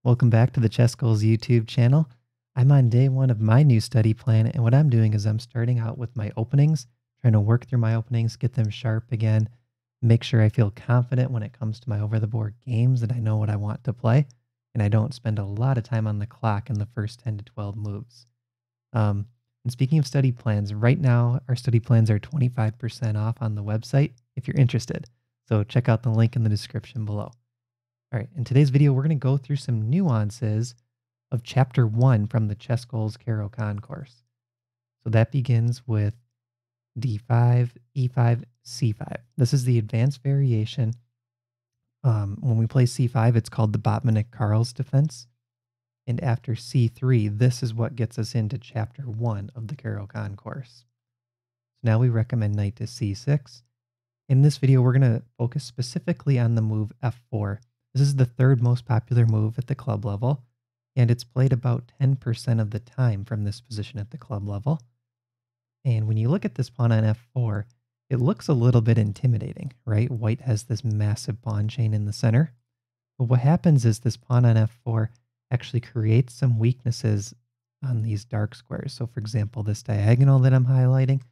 Welcome back to the ChessGoals YouTube channel. I'm on day one of my new study plan, and what I'm doing is I'm starting out with my openings, trying to work through my openings, get them sharp again, make sure I feel confident when it comes to my over-the-board games and I know what I want to play, and I don't spend a lot of time on the clock in the first 10 to 12 moves. And speaking of study plans, right now our study plans are 25% off on the website if you're interested. So check out the link in the description below. All right, in today's video, we're going to go through some nuances of Chapter 1 from the ChessGoals Caro-Kann course. So that begins with D5, E5, C5. This is the advanced variation. When we play C5, it's called the Botvinnik-Karls defense. And after C3, this is what gets us into Chapter 1 of the Caro-Kann course. So now we recommend knight to C6. In this video, we're going to focus specifically on the move F4. This is the third most popular move at the club level, and it's played about 10% of the time from this position at the club level. And when you look at this pawn on F4, it looks a little bit intimidating, right? White has this massive pawn chain in the center. But what happens is this pawn on F4 actually creates some weaknesses on these dark squares. So for example, this diagonal that I'm highlighting,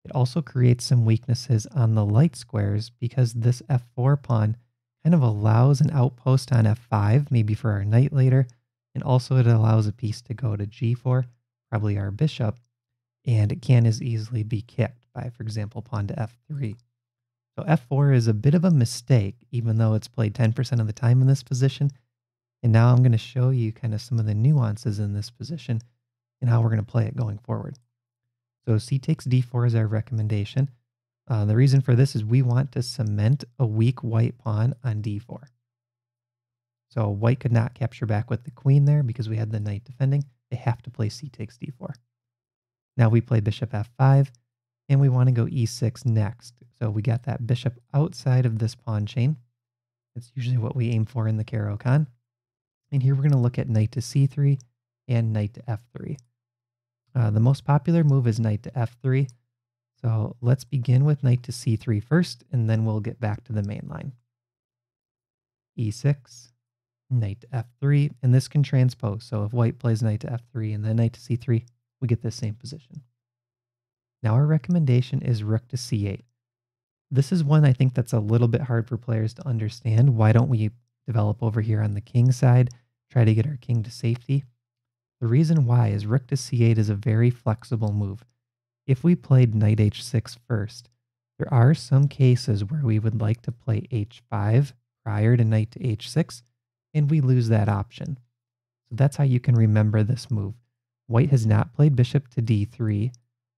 it also creates some weaknesses on the light squares because this F4 pawn kind of allows an outpost on F5, maybe for our knight later, and also it allows a piece to go to G4, probably our bishop, and it can as easily be kicked by, for example, pawn to F3. So F4 is a bit of a mistake, even though it's played 10% of the time in this position. And now I'm going to show you kind of some of the nuances in this position and how we're going to play it going forward. So C takes D4 is our recommendation. The reason for this is we want to cement a weak white pawn on D4. So white could not capture back with the queen there because we had the knight defending. They have to play C takes D4. Now we play bishop F5, and we want to go E6 next. So we got that bishop outside of this pawn chain. It's usually what we aim for in the Caro-Kann. And here we're going to look at knight to C3 and knight to F3. The most popular move is knight to F3. So let's begin with knight to C3 first, and then we'll get back to the main line. E6, knight to F3, and this can transpose. So if white plays knight to F3 and then knight to C3, we get this same position. Now our recommendation is rook to C8. This is one I think that's a little bit hard for players to understand. Why don't we develop over here on the king side, try to get our king to safety? The reason why is rook to C8 is a very flexible move. If we played knight h6 first, there are some cases where we would like to play h5 prior to knight to h6, and we lose that option. So that's how you can remember this move. White has not played bishop to d3,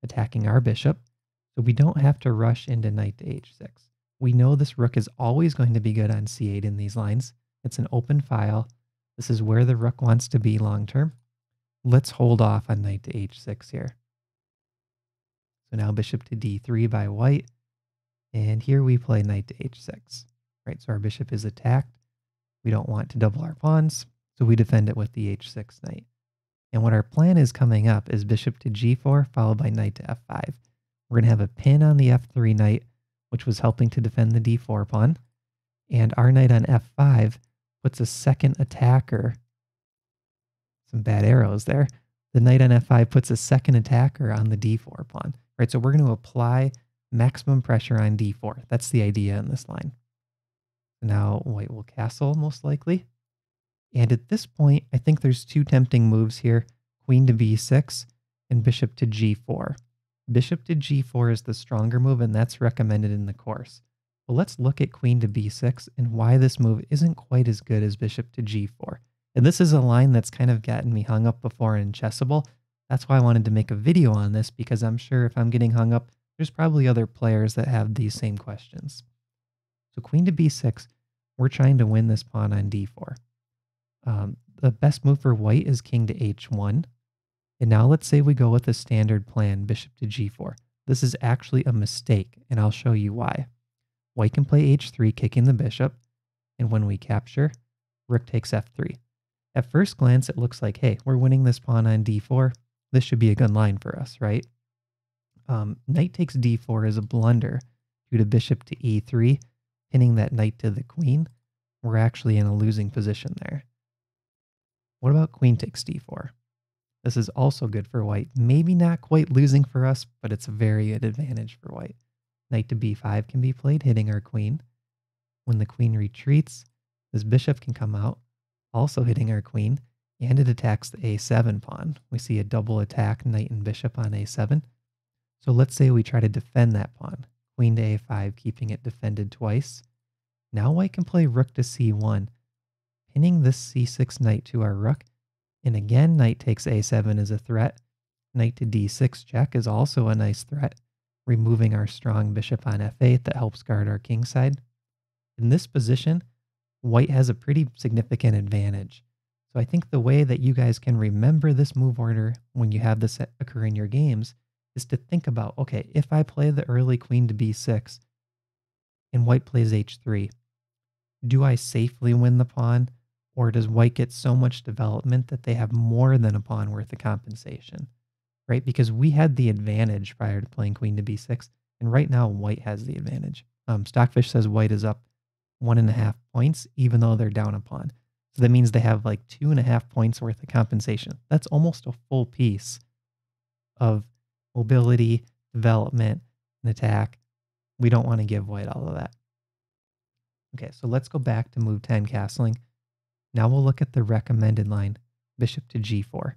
attacking our bishop, so we don't have to rush into knight to h6. We know this rook is always going to be good on c8 in these lines. It's an open file. This is where the rook wants to be long term. Let's hold off on knight to h6 here. So now bishop to d3 by white, and here we play knight to h6. Right, so our bishop is attacked. We don't want to double our pawns, so we defend it with the h6 knight. And what our plan is coming up is bishop to g4 followed by knight to f5. We're going to have a pin on the f3 knight, which was helping to defend the d4 pawn, and our knight on f5 puts a second attacker. Some bad arrows there. The knight on f5 puts a second attacker on the d4 pawn. Right, so we're going to apply maximum pressure on d4. That's the idea in this line. Now white will castle most likely. And at this point, I think there's two tempting moves here. Queen to b6 and bishop to g4. Bishop to g4 is the stronger move, and that's recommended in the course. But let's look at queen to b6 and why this move isn't quite as good as bishop to g4. And this is a line that's kind of gotten me hung up before in Chessable. That's why I wanted to make a video on this, because I'm sure if I'm getting hung up, there's probably other players that have these same questions. So queen to b6, we're trying to win this pawn on d4. The best move for white is king to h1. And now let's say we go with the standard plan, bishop to g4. This is actually a mistake, and I'll show you why. White can play h3, kicking the bishop, and when we capture, rook takes f3. At first glance, it looks like, hey, we're winning this pawn on d4. This should be a good line for us, right? Knight takes d4 is a blunder due to bishop to e3, pinning that knight to the queen. We're actually in a losing position there. What about queen takes d4? This is also good for white. Maybe not quite losing for us, but it's a very good advantage for white. Knight to b5 can be played, hitting our queen. When the queen retreats, this bishop can come out, also hitting our queen, and it attacks the a7 pawn. We see a double attack, knight and bishop on a7. So let's say we try to defend that pawn. Queen to a5, keeping it defended twice. Now white can play rook to c1, pinning this c6 knight to our rook. And again, knight takes a7 as a threat. Knight to d6 check is also a nice threat, removing our strong bishop on f8 that helps guard our king side. In this position, white has a pretty significant advantage. So I think the way that you guys can remember this move order when you have this occur in your games is to think about, okay, if I play the early queen to b6 and white plays h3, do I safely win the pawn? Or does white get so much development that they have more than a pawn worth of compensation, right? Because we had the advantage prior to playing queen to b6, and right now white has the advantage. Stockfish says white is up 1.5 points, even though they're down a pawn. So that means they have like 2.5 points worth of compensation. That's almost a full piece of mobility, development, and attack. We don't want to give white all of that. Okay, so let's go back to move 10 castling. Now we'll look at the recommended line, bishop to g4.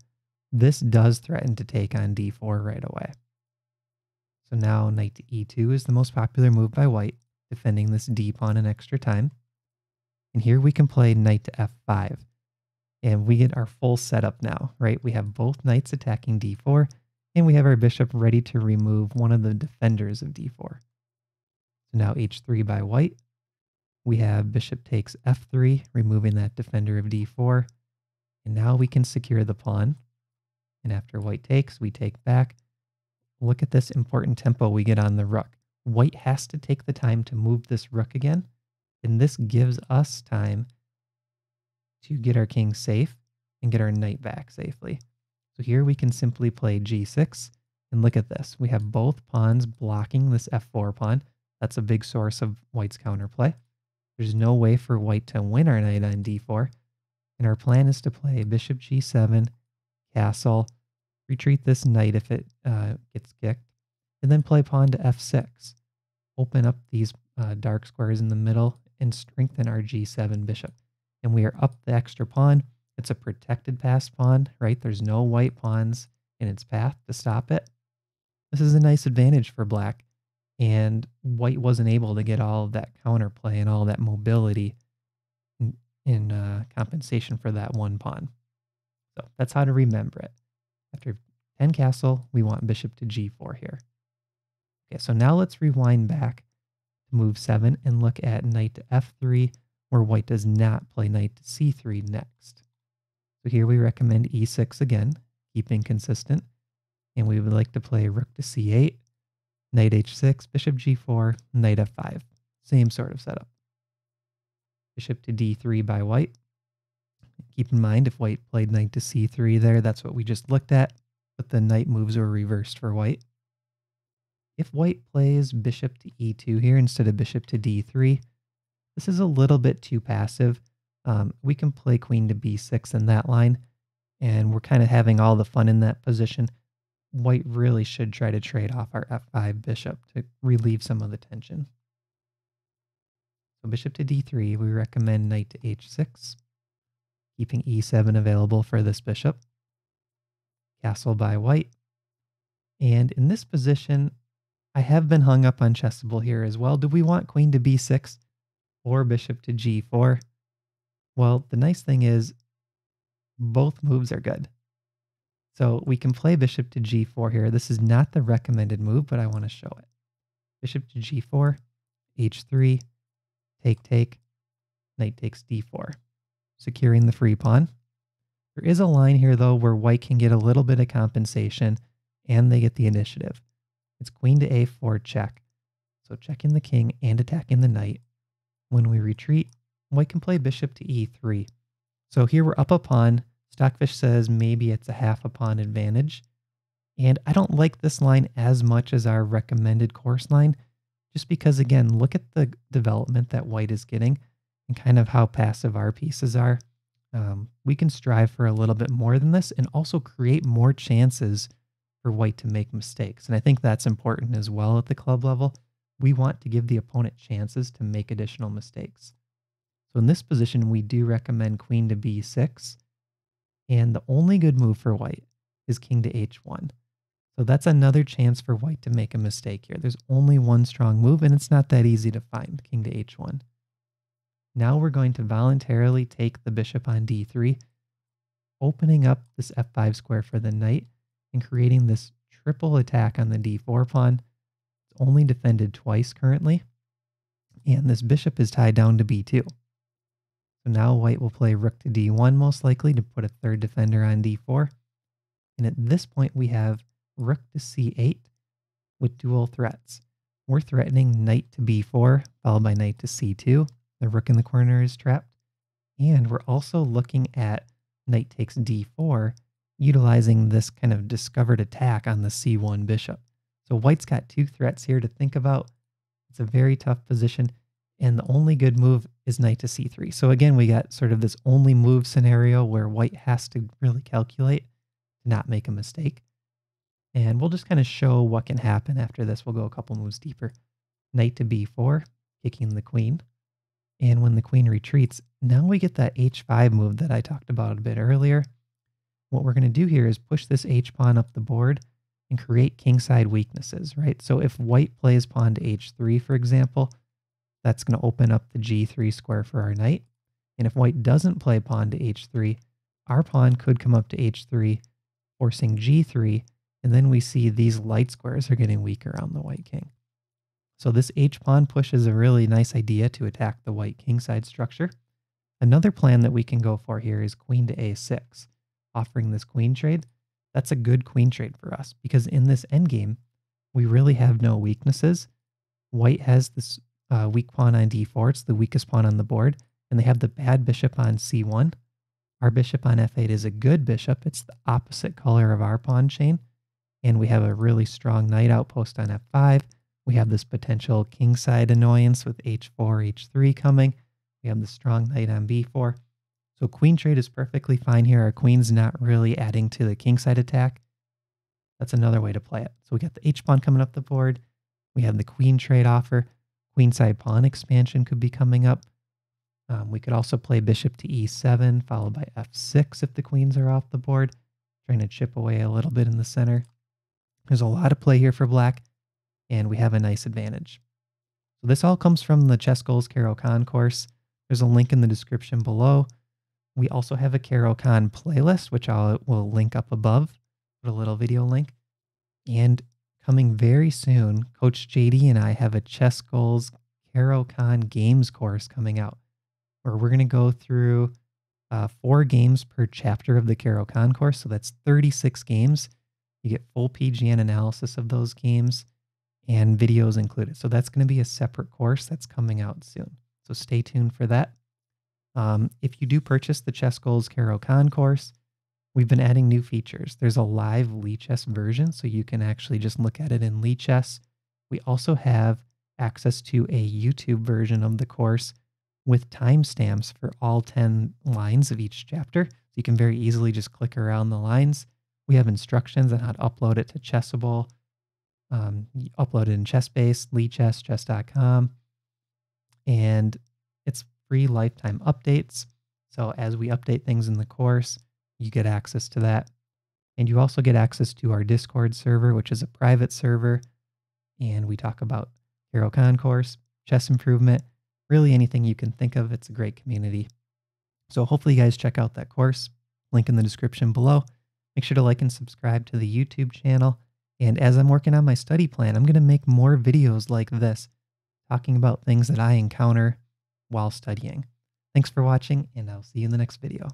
This does threaten to take on d4 right away. So now knight to e2 is the most popular move by white, defending this d pawn in extra time. And here we can play knight to f5. And we get our full setup now, right? We have both knights attacking d4, and we have our bishop ready to remove one of the defenders of d4. So now h3 by white. We have bishop takes f3, removing that defender of d4. And now we can secure the pawn. And after white takes, we take back. Look at this important tempo we get on the rook. White has to take the time to move this rook again. And this gives us time to get our king safe and get our knight back safely. So here we can simply play g6. And look at this. We have both pawns blocking this f4 pawn. That's a big source of white's counterplay. There's no way for white to win our knight on d4. And our plan is to play bishop g7, castle, retreat this knight if it gets kicked, and then play pawn to f6. Open up these dark squares in the middle and strengthen our g7 bishop. And we are up the extra pawn. It's a protected passed pawn, right? There's no white pawns in its path to stop it. This is a nice advantage for black. And white wasn't able to get all of that counterplay and all that mobility in compensation for that one pawn. So that's how to remember it. After 10 castle, we want bishop to g4 here. Okay, so now let's rewind back to move 7 and look at knight to f3, where white does not play knight to c3 next. So here we recommend e6 again, keeping consistent. And we would like to play rook to c8, knight h6, bishop g4, knight f5. Same sort of setup. Bishop to d3 by white. Keep in mind, if white played knight to c3 there, that's what we just looked at, but the knight moves were reversed for white. If white plays bishop to e2 here instead of bishop to d3, this is a little bit too passive. We can play queen to b6 in that line, and we're kind of having all the fun in that position. White really should try to trade off our f5 bishop to relieve some of the tension. So bishop to d3, we recommend knight to h6, keeping e7 available for this bishop. Castle by white. And in this position, I have been hung up on Chessable here as well. Do we want queen to b6 or bishop to g4? Well, the nice thing is both moves are good. So we can play bishop to g4 here. This is not the recommended move, but I want to show it. Bishop to g4, h3, take, knight takes d4, securing the free pawn. There is a line here, though, where white can get a little bit of compensation, and they get the initiative. It's queen to a4 check. So checking the king and attacking the knight. When we retreat, white can play bishop to e3. So here we're up a pawn. Stockfish says maybe it's a half a pawn advantage. And I don't like this line as much as our recommended course line, just because, again, look at the development that white is getting and kind of how passive our pieces are. We can strive for a little bit more than this and also create more chances for white to make mistakes. And I think that's important as well at the club level. We want to give the opponent chances to make additional mistakes. So in this position, we do recommend queen to b6. And the only good move for white is king to h1. So that's another chance for white to make a mistake here. There's only one strong move, and it's not that easy to find, king to h1. Now we're going to voluntarily take the bishop on d3, opening up this f5 square for the knight and creating this triple attack on the d4 pawn. It's only defended twice currently, and this bishop is tied down to b2. So now white will play rook to d1 most likely to put a third defender on d4. And at this point we have rook to c8 with dual threats. We're threatening knight to b4 followed by knight to c2. The rook in the corner is trapped. And we're also looking at knight takes d4, utilizing this kind of discovered attack on the c1 bishop. So white's got two threats here to think about. It's a very tough position. And the only good move is knight to c3. So again, we got sort of this only move scenario where white has to really calculate to not make a mistake. And we'll just kind of show what can happen after this. We'll go a couple moves deeper. Knight to b4, kicking the queen. And when the queen retreats, now we get that h5 move that I talked about a bit earlier. What we're going to do here is push this h-pawn up the board and create kingside weaknesses, right? So if white plays pawn to h3, for example, that's going to open up the g3 square for our knight. And if white doesn't play pawn to h3, our pawn could come up to h3, forcing g3, and then we see these light squares are getting weaker on the white king. So this h-pawn push is a really nice idea to attack the white kingside structure. Another plan that we can go for here is queen to a6, offering this queen trade. That's a good queen trade for us because in this endgame, we really have no weaknesses. White has this weak pawn on d4. It's the weakest pawn on the board. And they have the bad bishop on c1. Our bishop on f8 is a good bishop. It's the opposite color of our pawn chain. And we have a really strong knight outpost on f5. We have this potential kingside annoyance with h4, h3 coming. We have the strong knight on b4. So queen trade is perfectly fine here. Our queen's not really adding to the kingside attack. That's another way to play it. So we got the h-pawn coming up the board. We have the queen trade offer. Queenside pawn expansion could be coming up. We could also play bishop to e7, followed by f6 if the queens are off the board, trying to chip away a little bit in the center. There's a lot of play here for black, and we have a nice advantage. So this all comes from the ChessGoals Caro-Kann course. There's a link in the description below. We also have a Caro-Kann playlist, which will link up above, put a little video link. And coming very soon, Coach JD and I have a ChessGoals Caro-Kann games course coming out, where we're going to go through 4 games per chapter of the Caro-Kann course. So that's 36 games. You get full PGN analysis of those games and videos included. So that's going to be a separate course that's coming out soon. So stay tuned for that. If you do purchase the ChessGoals Caro-Kann course, we've been adding new features. There's a live Lichess version, so you can actually just look at it in Lichess. We also have access to a YouTube version of the course with timestamps for all 10 lines of each chapter. So you can very easily just click around the lines. We have instructions on how to upload it to Chessable. You upload it in ChessBase, Lichess, chess.com. And it's free lifetime updates. So as we update things in the course, you get access to that. And you also get access to our Discord server, which is a private server. And we talk about Caro-Kann course, chess improvement, really anything you can think of. It's a great community. So hopefully you guys check out that course. Link in the description below. Make sure to like and subscribe to the YouTube channel. And as I'm working on my study plan, I'm going to make more videos like this, talking about things that I encounter while studying. Thanks for watching, and I'll see you in the next video.